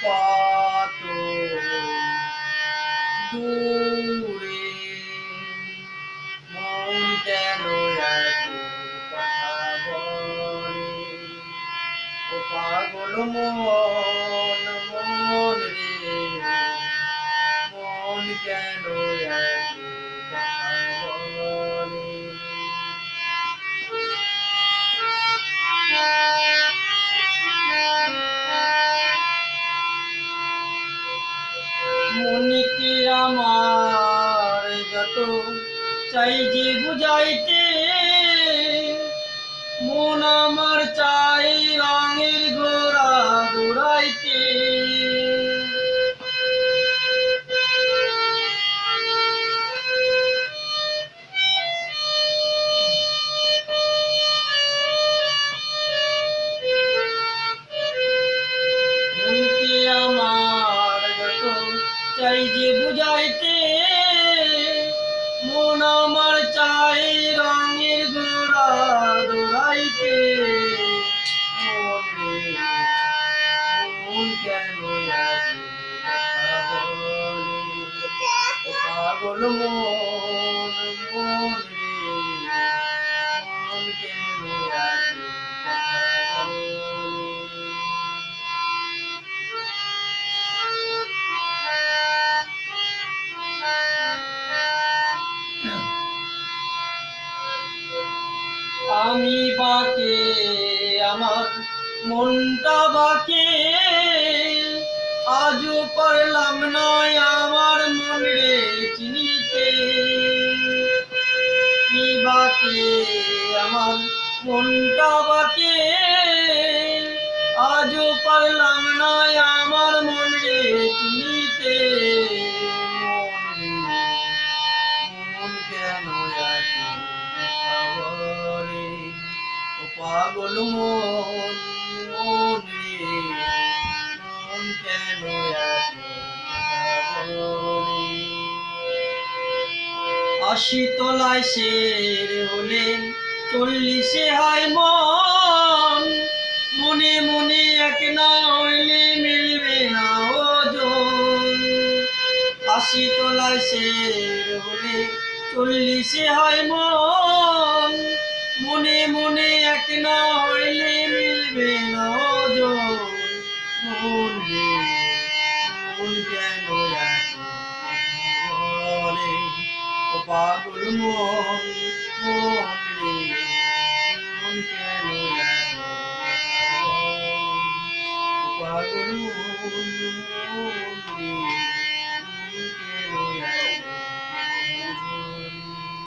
কত দূরে, মন কেন এত কথা বলে? ও পাগল মন, মন রে, মন কেন এত কথা বলে? মনকে আমার যত চাই যে বুঝাইতে, মন আমার চাই রঙের ঘোড়া দৌড়াইতে। মনকে আমার যত চাই যে বুঝাইতে, মন আমার চাই রঙের ঘোড়া দৌড়াইতে। মন রে, মন কেন এত কথা বলে? ও পাগল মন, মন রে, মন কেন এত কথা বলে? আমি বাকে, আমার মনটা বাকে, আজও পারলাম না আমার মন রে চিনিতে। আমি বাকে, আমার মনটা বাকে, আজও পারলাম না আমার মন রে চিনিতে। মন রে, মন কেন এত কথা বলে? ও পাগল মন, মন রে, মন কেন এত কথা বলে? ৮০ তলায় শের হলে ৪০-এ হয় মন, মনে মনে এক না হইলে মিলবে না ওজন। ৮০ তলায় শের হলে ৪০-এ হয় মন, মনে মনে এক না হইলে মিলবে না ওজন। মন রে, মন কেন এত কথা বলে? ও পাগল মন, মন রে, মন কেন এত কথা বলে? ও পাগল মন, মন রে।